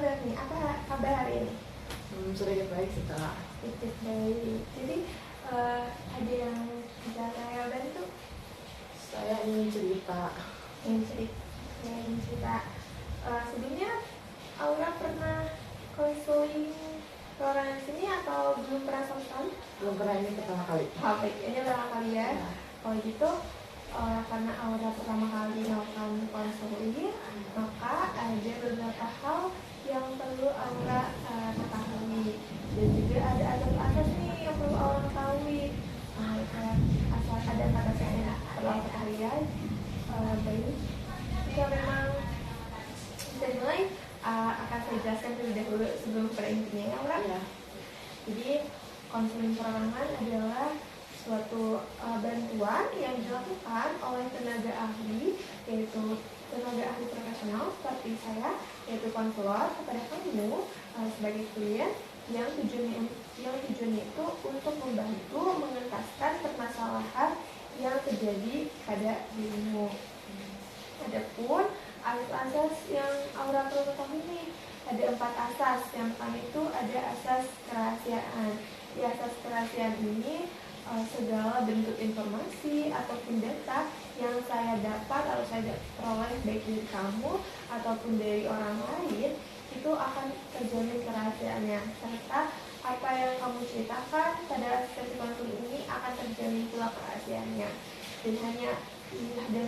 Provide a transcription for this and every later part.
Aura nih, apa kabar hari ini? Sudah baik sih Kak. Baik. Jadi ada yang bisa saya bantu? Saya ingin cerita. Ingin cerita. Sebelumnya Aura pernah konseling ke orang di sini atau belum pernah sama sekali? Belum pernah, ini pertama kali. Baik, ini pertama kali ya. Ya. Kalau gitu, karena Aura pertama kali melakukan konseling, maka ada beberapa hal yang perlu Aura ketahui, dan juga ada asas-asas nih yang perlu Aura ketahui. Asal ada kata saya perlu Aura ketahui ya. Baik, jika memang bisa dimulai, akan saya jelaskan terlebih dahulu sebelum pada intinya ya Aura. Ya. Jadi konseling perorangan adalah suatu bantuan yang dilakukan oleh tenaga ahli, yaitu tenaga ahli profesional seperti saya, yaitu konselor, kepada kamu sebagai klien yang tujuannya itu untuk membantu mengentaskan permasalahan yang terjadi pada dirimu. Adapun asas yang Aura perlu ketahui nih, ada 4 asas. Yang pertama itu ada asas kerahasiaan. Di asas kerahasiaan ini segala bentuk informasi ataupun data yang saya dapat atau saya peroleh baik dari kamu ataupun dari orang lain itu akan terjamin kerahasiaannya, serta apa yang kamu ceritakan pada sesi konseling ini akan terjamin pula kerahasiaannya, dan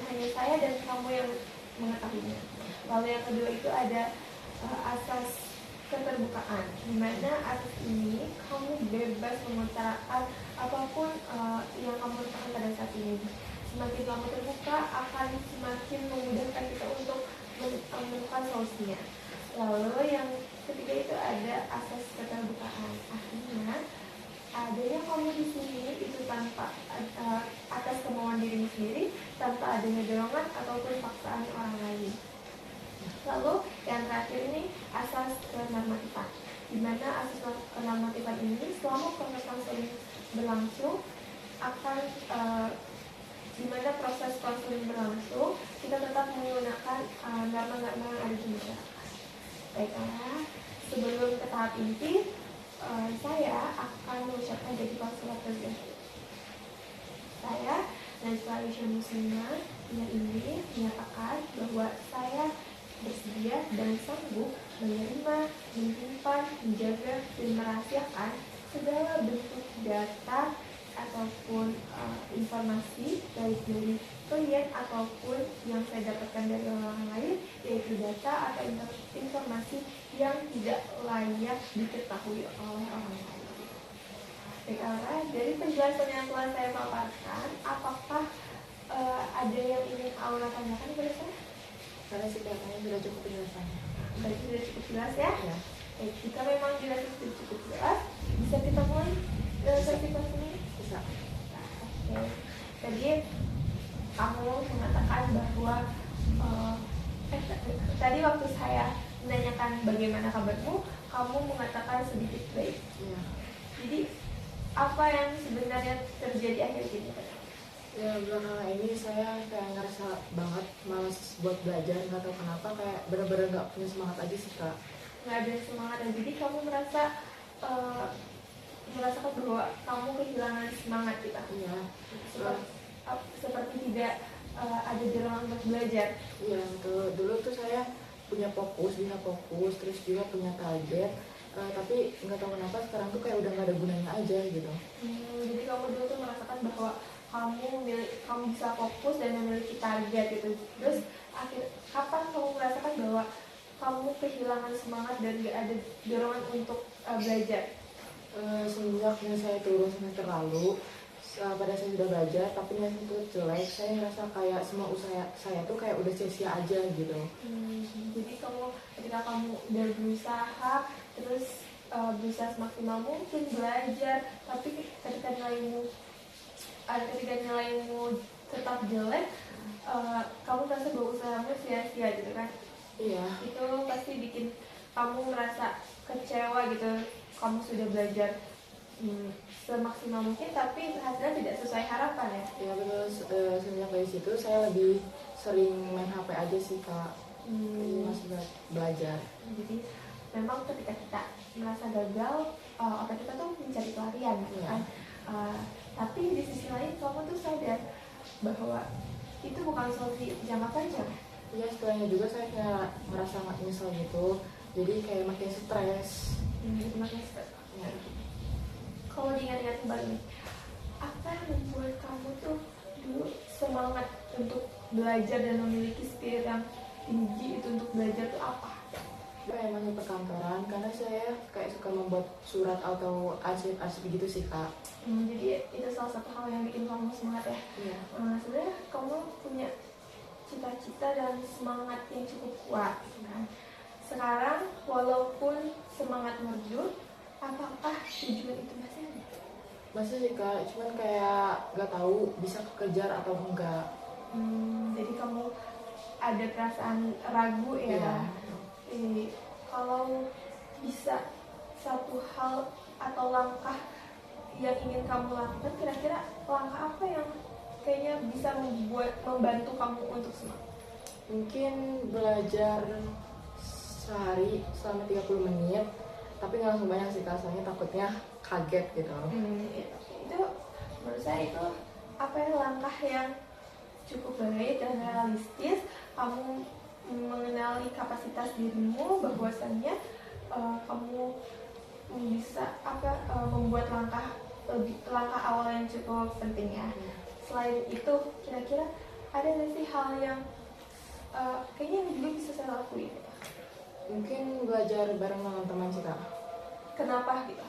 hanya saya dan kamu yang mengetahuinya. Lalu yang kedua itu ada asas keterbukaan, di mana asas ini kamu bebas mengutarakan apapun yang kamu rasakan pada saat ini. Semakin kamu terbuka akan semakin memudahkan kita untuk menemukan solusinya. Lalu yang ketiga itu ada asas keterbukaan, artinya adanya kamu di sini itu tanpa atas kemauan dirimu sendiri, tanpa adanya dorongan ataupun paksaan orang lain. Lalu yang terakhir ini asas kenormatifan, di mana asas kenormatifan ini selama proses konseling berlangsung akan di mana proses konseling berlangsung kita tetap menggunakan norma-norma yang ada di masyarakat. Baiklah, sebelum ke tahap inti, saya akan mengucapkan jadi konselor terlebih dahulu. Saya Najwa Aisyah Muslimah yang ini menyatakan bahwa saya bersedia dan sanggup menerima, menyimpan, menjaga, dan merahasiakan segala bentuk data ataupun informasi baik dari klien ataupun yang saya dapatkan dari orang lain, yaitu data atau informasi yang tidak layak diketahui oleh orang lain. Baiklah, dari penjelasan yang telah saya paparkan, apakah ada yang ingin Aura tanyakan kepada saya? Karena sih katanya sudah cukup penjelasannya. Baik, sudah cukup jelas ya? Ya. Baik, jika memang jelasnya sudah cukup jelas, bisa kita mulai sesi konseling? Bisa. Oke. Tadi kamu mengatakan bahwa tadi waktu saya menanyakan bagaimana kabarmu, kamu mengatakan sedikit baik. Iya. Jadi apa yang sebenarnya terjadi akhir ini? Ya, belakangan ini saya kayak ngerasa banget malas buat belajar, nggak tahu kenapa, kayak bener-bener nggak punya semangat aja sih Kak. Nggak ada semangat, dan jadi kamu merasakan bahwa kamu kehilangan semangat gitu. Iya. Seperti tidak ada dorongan untuk belajar. Iya, betul. Dulu tuh saya punya bisa fokus, terus juga punya target, tapi nggak tahu kenapa sekarang tuh kayak udah nggak ada gunanya aja gitu. Jadi kamu dulu tuh merasakan bahwa kamu bisa fokus dan memiliki target gitu. Terus kapan kamu merasakan bahwa kamu kehilangan semangat dan gak ada dorongan untuk belajar? Semenjak saya turun semester lalu, pada saya sudah belajar tapi nilainya itu jelek, saya ngerasa kayak semua usaha saya tuh kayak udah sia-sia aja gitu. Jadi ketika kamu udah berusaha, terus berusaha semaksimal mungkin belajar, tapi ketika nilaimu tetap jelek, kamu merasa bahwa usahamu sia-sia gitu kan? Iya. Itu pasti bikin kamu merasa kecewa gitu. Kamu sudah belajar semaksimal mungkin, tapi hasilnya tidak sesuai harapan ya? Ya betul. Semenjak dari situ saya lebih sering main HP aja sih Kak. Masih belajar. Jadi memang ketika kita merasa gagal, otak kita tuh mencari pelarian gitu kan. Tapi di sisi lain kamu tuh sadar bahwa itu bukan solusi jangka panjang. Iya, setelahnya juga saya kayak ngerasa nyesel gitu, jadi kayak makin stres. Makin stres. Kalau diingat-ingat kembali nih, apa yang membuat kamu tuh dulu semangat untuk belajar dan memiliki spirit yang tinggi itu untuk belajar tuh apa? Kayak masuk perkantoran, karena saya kayak suka membuat surat atau arsip-arsip gitu sih kak. Jadi itu salah satu hal yang bikin kamu semangat ya. Iya. Sebenarnya kamu punya cita-cita dan semangat yang cukup kuat. Nah, sekarang walaupun semangat meredup, apakah tujuan itu masih ada? Masih sih kak, cuman kayak nggak tahu bisa kekejar atau enggak. Jadi kamu ada perasaan ragu ya. Iya. Kalau bisa satu hal atau langkah yang ingin kamu lakukan, kira-kira langkah apa yang kayaknya bisa membantu kamu untuk semangat? Mungkin belajar sehari selama 30 menit, tapi nggak langsung banyak sih kak, soalnya takutnya kaget gitu. Itu menurut saya itu apa ya, langkah yang cukup baik dan realistis. Kamu mengenali kapasitas dirimu, bahwasannya kamu bisa membuat langkah awal yang cukup penting ya. Selain itu, kira-kira ada nggak sih hal yang kayaknya ini dulu bisa saya lakuin? Mungkin belajar bareng teman-teman sih kak. Kenapa gitu?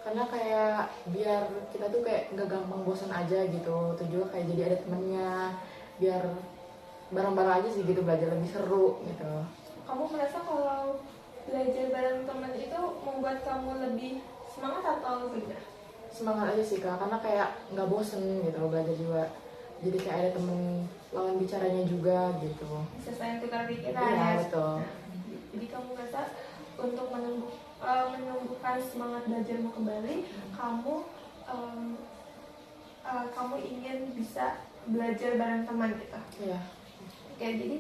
Karena kayak biar kita tuh kayak nggak gampang bosan aja gitu. Terus juga kayak jadi ada temennya, biar bareng-bareng aja sih gitu, belajar lebih seru gitu. Kamu merasa kalau belajar bareng teman itu membuat kamu lebih semangat atau beda? Semangat aja sih kak, karena kayak nggak bosen gitu belajar juga. Jadi kayak ada temen lawan bicaranya juga gitu. Bisa saling tukar pikiran. Iya ya? betul. Jadi kamu merasa untuk menumbuhkan semangat belajarmu kembali, kamu ingin bisa belajar bareng teman gitu. Iya. Oke, jadi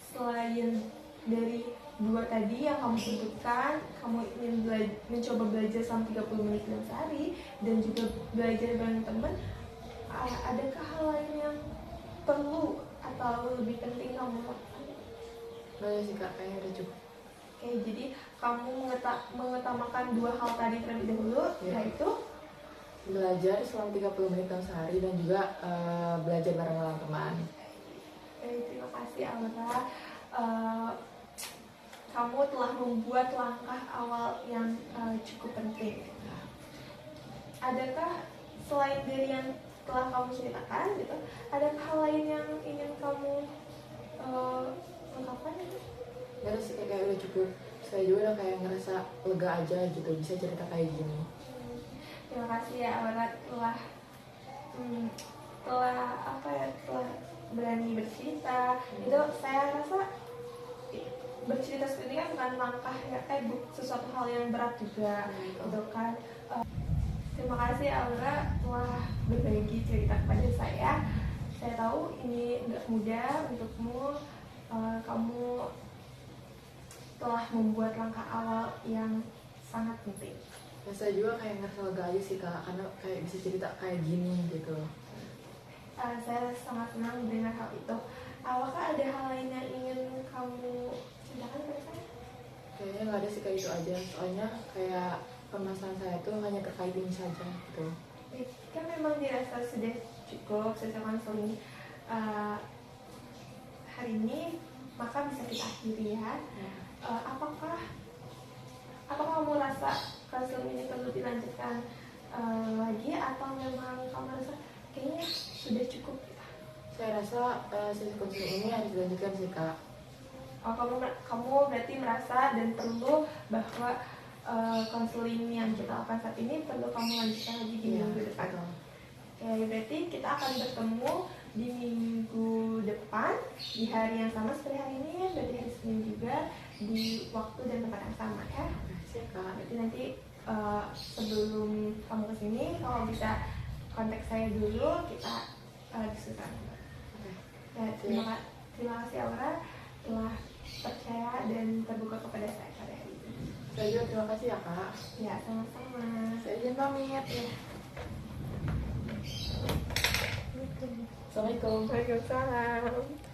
selain dari dua tadi yang kamu tentukan, kamu ingin mencoba belajar selama 30 menit dalam sehari dan juga belajar bareng teman, adakah hal lain yang perlu atau lebih penting kamu lakukan? Nggak ada sih kak, kayaknya udah cukup. Oke, jadi kamu mengutamakan dua hal tadi terlebih dahulu, yaitu belajar selama 30 menit dalam sehari dan juga belajar bareng teman. Terima kasih Aura. Kamu telah membuat langkah awal yang cukup penting. Adakah selain dari yang telah kamu ceritakan, gitu, adakah hal lain yang ingin kamu ungkapkan? Gak ada sih, kayak udah cukup. Saya juga udah kayak ngerasa lega aja gitu, bisa cerita kayak gini. Terima kasih ya Aura telah berani bercerita. Itu saya rasa bercerita seperti ini kan bukan langkah sesuatu hal yang berat juga, gitu kan. Terima kasih Aura telah berbagi cerita kepada saya. Saya tahu ini nggak mudah untukmu. Kamu telah membuat langkah awal yang sangat penting. Ya, saya juga kayak ngerasa lega aja sih kak, karena kayak bisa cerita kayak gini gitu. Saya sangat senang mendengar hal itu. Apakah ada hal lain yang ingin kamu ceritakan pada saya? Kayaknya nggak ada sih, kayak itu aja. Soalnya kayak permasalahan saya tuh hanya terkait ini saja gitu. Kan memang dirasa sudah cukup sesi konseling hari ini, maka bisa kita akhiri ya. Apakah kamu rasa konseling ini perlu dilanjutkan lagi, atau memang kamu rasa kayaknya sudah cukup? Saya rasa sesi konseling ini harus dilanjutkan sih kak. Kamu berarti merasa dan perlu bahwa konseling yang kita lakukan saat ini perlu kamu lanjutkan lagi di minggu depan. Oke, berarti kita akan bertemu di minggu depan di hari yang sama seperti hari ini ya, berarti hari Senin juga, di waktu dan tempat yang sama ya. Berarti nanti sebelum kamu kesini, kalau bisa kontak saya dulu, kita diskusikan. Terima kasih Aura telah percaya dan terbuka kepada saya pada hari ini. Saya juga terima kasih ya kak. Ya, sama-sama. Saya izin pamit. Ya. Assalamualaikum. Waalaikumsalam.